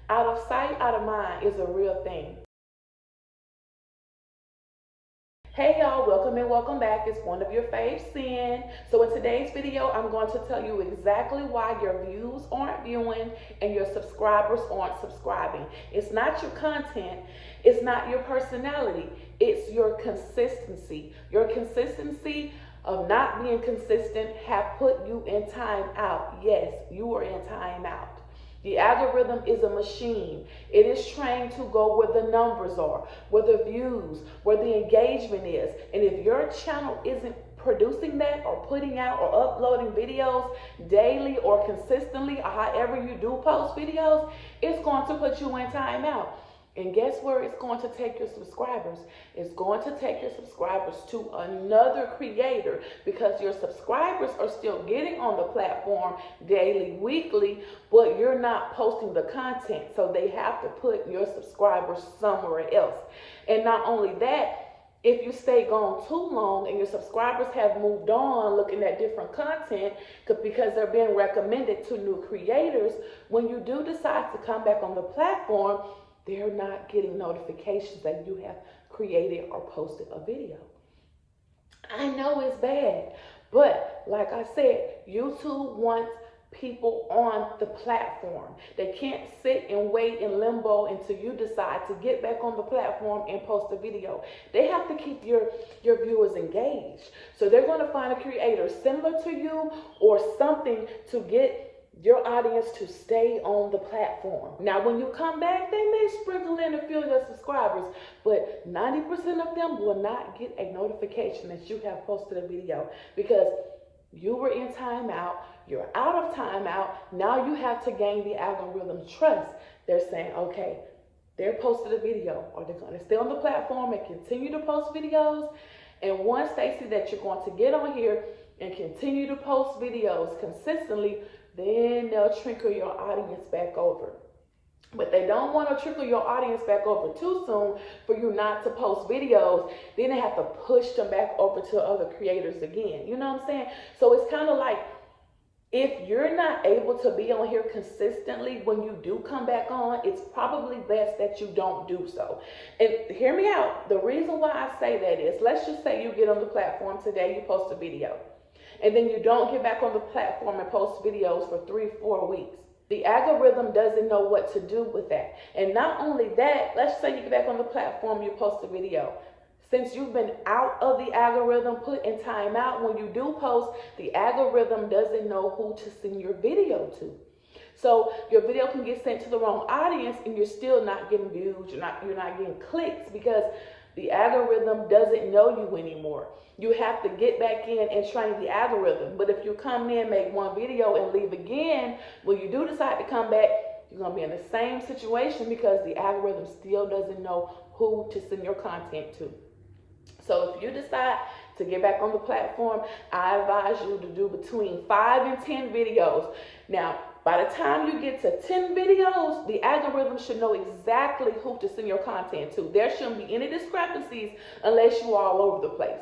Out of sight, out of mind is a real thing. Hey y'all, welcome and welcome back. It's one of your faves, Sin. So in today's video, I'm going to tell you exactly why your views aren't viewing and your subscribers aren't subscribing. It's not your content, it's not your personality, it's your consistency. Your consistency of not being consistent have put you in time out. Yes, you are in time out. The algorithm is a machine. It is trained to go where the numbers are, where the views, where the engagement is. And if your channel isn't producing that or putting out or uploading videos daily or consistently or however you do post videos, it's going to put you in timeout. And guess where it's going to take your subscribers? It's going to take your subscribers to another creator, because your subscribers are still getting on the platform daily, weekly, but you're not posting the content. So they have to put your subscribers somewhere else. And not only that, if you stay gone too long and your subscribers have moved on looking at different content because they're being recommended to new creators, when you do decide to come back on the platform, they're not getting notifications that you have created or posted a video. I know it's bad, but like I said, YouTube wants people on the platform. They can't sit and wait in limbo until you decide to get back on the platform and post a video. They have to keep your viewers engaged. So they're going to find a creator similar to you or something to get your audience to stay on the platform. Now, when you come back, they may sprinkle in a few of your subscribers, but 90% of them will not get a notification that you have posted a video because you were in timeout. You're out of timeout. Now you have to gain the algorithm's trust. They're saying, okay, they're posted a video, or they're going to stay on the platform and continue to post videos. And once they see that you're going to get on here and continue to post videos consistently, then they'll trickle your audience back over. But they don't want to trickle your audience back over too soon for you not to post videos. Then they have to push them back over to other creators again. You know what I'm saying? So it's kind of like, if you're not able to be on here consistently when you do come back on, it's probably best that you don't do so. And hear me out. The reason why I say that is, let's just say you get on the platform today, you post a video, and then you don't get back on the platform and post videos for 3-4 weeks. The algorithm doesn't know what to do with that. And not only that, let's say you get back on the platform, you post a video. Since you've been out of the algorithm, put in timeout, when you do post, the algorithm doesn't know who to send your video to. So your video can get sent to the wrong audience and you're still not getting views, you're not getting clicks, because the algorithm doesn't know you anymore. You have to get back in and train the algorithm. But if you come in, make one video and leave again, when you do decide to come back, you're going to be in the same situation because the algorithm still doesn't know who to send your content to. So if you decide to get back on the platform, I advise you to do between 5 and 10 videos. Now, by the time you get to 10 videos, the algorithm should know exactly who to send your content to. There shouldn't be any discrepancies unless you're all over the place.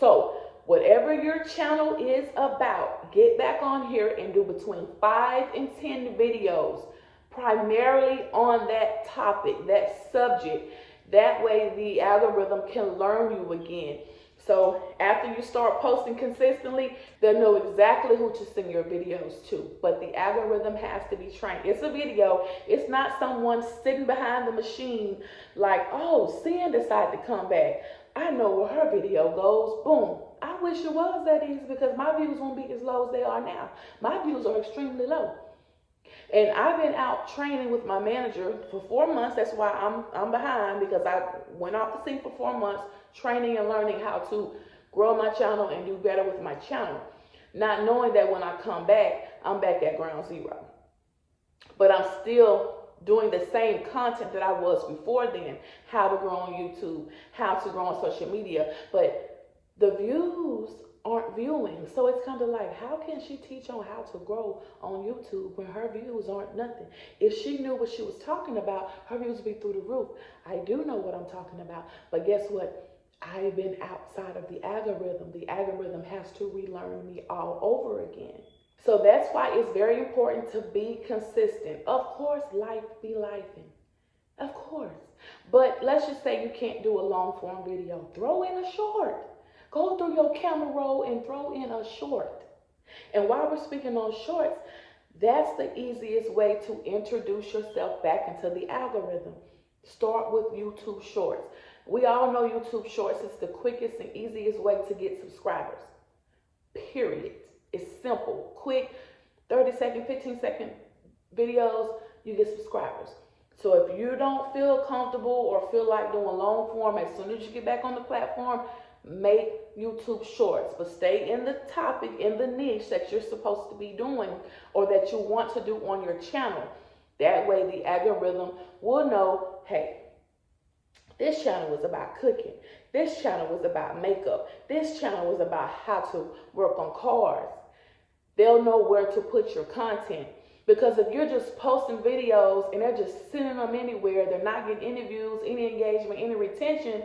So whatever your channel is about, get back on here and do between 5 and 10 videos, primarily on that topic, that subject. That way the algorithm can learn you again. So after you start posting consistently, they'll know exactly who to send your videos to. But the algorithm has to be trained. It's a video. It's not someone sitting behind the machine like, oh, Sin decided to come back. I know where her video goes. Boom. I wish it was that easy, because my views won't be as low as they are now. My views are extremely low. And I've been out training with my manager for 4 months. That's why I'm behind, because I went off the scene for 4 months training and learning how to grow my channel and do better with my channel. Not knowing that when I come back, I'm back at ground zero. But I'm still doing the same content that I was before then. How to grow on YouTube, how to grow on social media. But the views aren't viewing. So it's kind of like, how can she teach on how to grow on YouTube when her views aren't nothing? If she knew what she was talking about, her views would be through the roof. I do know what I'm talking about. But guess what? I've been outside of the algorithm. The algorithm has to relearn me all over again. So that's why it's very important to be consistent. Of course, life be lifing. Of course. But let's just say you can't do a long form video. Throw in a short. Go through your camera roll and throw in a short. And while we're speaking on shorts, that's the easiest way to introduce yourself back into the algorithm. Start with YouTube Shorts. We all know YouTube Shorts is the quickest and easiest way to get subscribers. Period. It's simple, quick, 30-second, 15-second videos, you get subscribers. So if you don't feel comfortable or feel like doing long form, as soon as you get back on the platform, make YouTube Shorts, but stay in the topic, in the niche that you're supposed to be doing or that you want to do on your channel. That way the algorithm will know, hey, this channel was about cooking. This channel was about makeup. This channel was about how to work on cars. They'll know where to put your content. Because if you're just posting videos and they're just sending them anywhere, they're not getting any views, any engagement, any retention,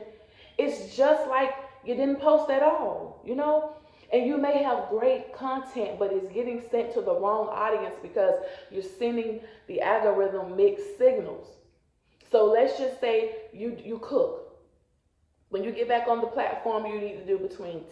it's just like you didn't post at all, you know? And you may have great content, but it's getting sent to the wrong audience because you're sending the algorithm mixed signals. So let's just say you cook. When you get back on the platform, you need to do between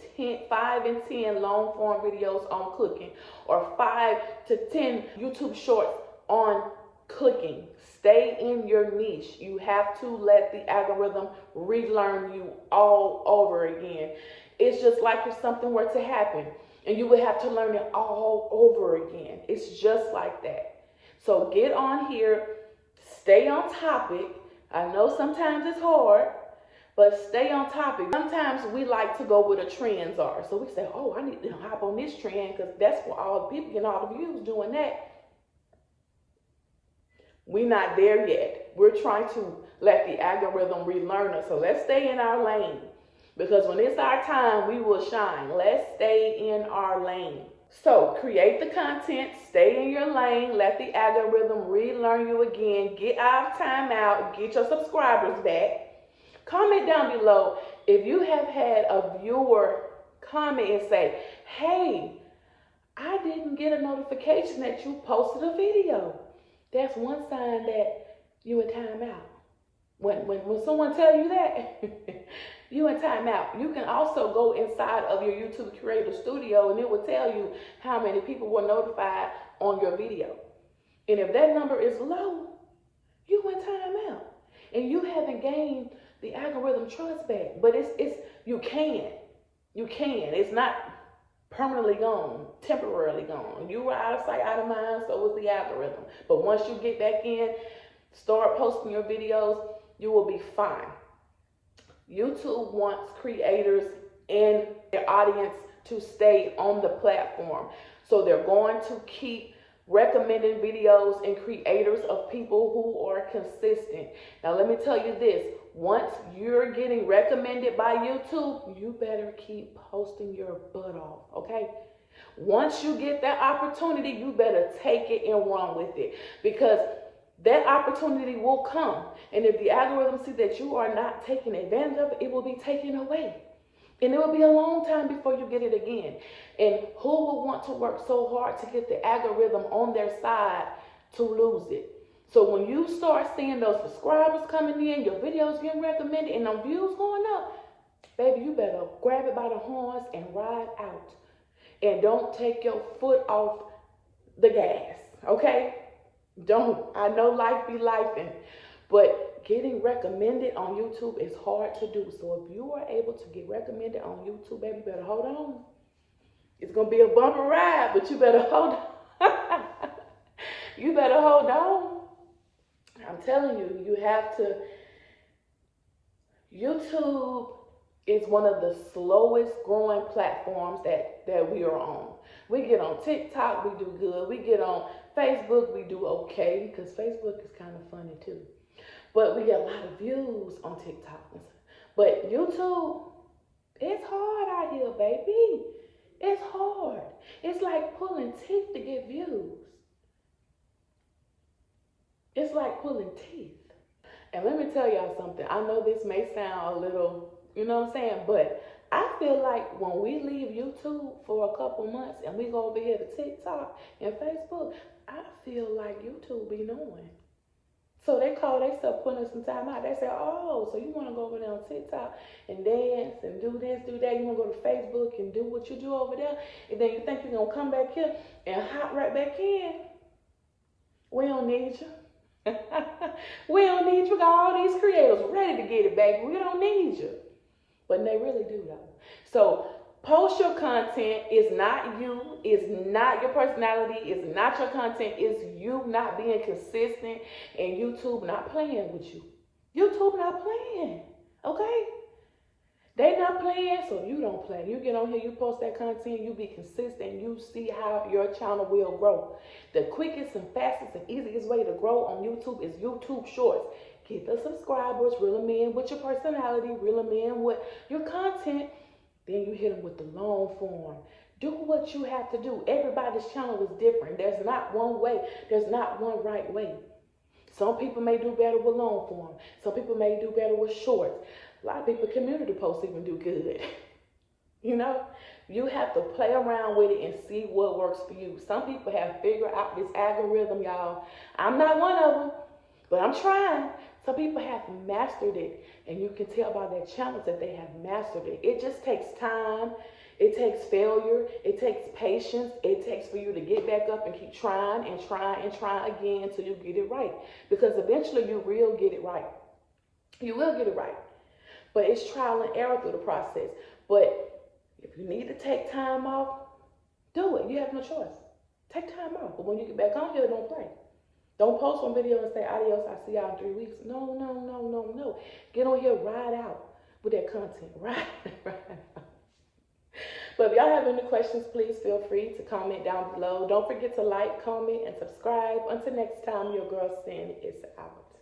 5 and 10 long form videos on cooking or 5 to 10 YouTube shorts on cooking. Stay in your niche. You have to let the algorithm relearn you all over again. It's just like if something were to happen and you would have to learn it all over again. It's just like that. So get on here, stay on topic. I know sometimes it's hard, but stay on topic. Sometimes we like to go where the trends are. So we say, oh, I need to hop on this trend because that's where all the people getting all the views doing that. We're not there yet. We're trying to let the algorithm relearn us. So let's stay in our lane. Because when it's our time, we will shine. Let's stay in our lane. So create the content, stay in your lane, let the algorithm relearn you again, get out of timeout, get your subscribers back. Comment down below if you have had a viewer comment and say, hey, I didn't get a notification that you posted a video. That's one sign that you in timeout. When someone tell you that, you in timeout. You can also go inside of your YouTube Creator Studio and it will tell you how many people were notified on your video. And if that number is low, you in timeout. And you haven't gained the algorithm trust back. But you can. It's not permanently gone, temporarily gone. You were out of sight, out of mind, so was the algorithm. But once you get back in, start posting your videos, you will be fine. YouTube wants creators and their audience to stay on the platform. So they're going to keep recommending videos and creators of people who are consistent. Now let me tell you this, once you're getting recommended by YouTube, you better keep posting your butt off, okay? Once you get that opportunity, you better take it and run with it because that opportunity will come. And if the algorithm sees that you are not taking advantage of it, it will be taken away. And it will be a long time before you get it again. And who will want to work so hard to get the algorithm on their side to lose it? So when you start seeing those subscribers coming in, your videos getting recommended, and them views going up, baby, you better grab it by the horns and ride out. And don't take your foot off the gas, okay? Don't. I know life be lifing, but getting recommended on YouTube is hard to do. So if you are able to get recommended on YouTube, baby, you better hold on. It's going to be a bumper ride, but you better hold on. You better hold on. I'm telling you, you have to. YouTube is one of the slowest growing platforms that we are on. We get on TikTok, we do good. We get on Facebook, we do okay, because Facebook is kind of funny too. But we get a lot of views on TikTok. But YouTube, it's hard out here, baby. It's hard. It's like pulling teeth to get views. It's like pulling teeth. And let me tell y'all something. I know this may sound a little, you know what I'm saying, but I feel like when we leave YouTube for a couple months and we go over here to TikTok and Facebook, I feel like YouTube be knowing. So they call themselves putting some time out. They say, oh, so you want to go over there on TikTok and dance and do this, do that. You want to go to Facebook and do what you do over there. And then you think you're going to come back here and hop right back in. We don't need you. We don't need you. We got all these creators ready to get it back. We don't need you. But they really do though. So post your content. Is not you. Is not your personality. Is not your content. Is you not being consistent and YouTube not playing with you. YouTube not playing. Okay? They not playing, so you don't play. You get on here, you post that content, you be consistent, you see how your channel will grow. The quickest and fastest and easiest way to grow on YouTube is YouTube Shorts. Get the subscribers, reel them in with your personality, reel them in with your content. Then you hit them with the long form. Do what you have to do. Everybody's channel is different. There's not one way. There's not one right way. Some people may do better with long form. Some people may do better with shorts. A lot of people, community posts even do good. You know, you have to play around with it and see what works for you. Some people have figured out this algorithm, y'all. I'm not one of them, but I'm trying. Some people have mastered it, and you can tell by their channels that they have mastered it. It just takes time. It takes failure. It takes patience. It takes for you to get back up and keep trying and trying and trying again until you get it right. Because eventually you will get it right. You will get it right. But it's trial and error through the process. But if you need to take time off, do it. You have no choice. Take time off. But when you get back on here, don't play. Don't post one video and say, adios, I'll see y'all in 3 weeks. No, no, no, no, no. Get on here, ride out with that content. Ride out. But if y'all have any questions, please feel free to comment down below. Don't forget to like, comment, and subscribe. Until next time, your girl Sin is out.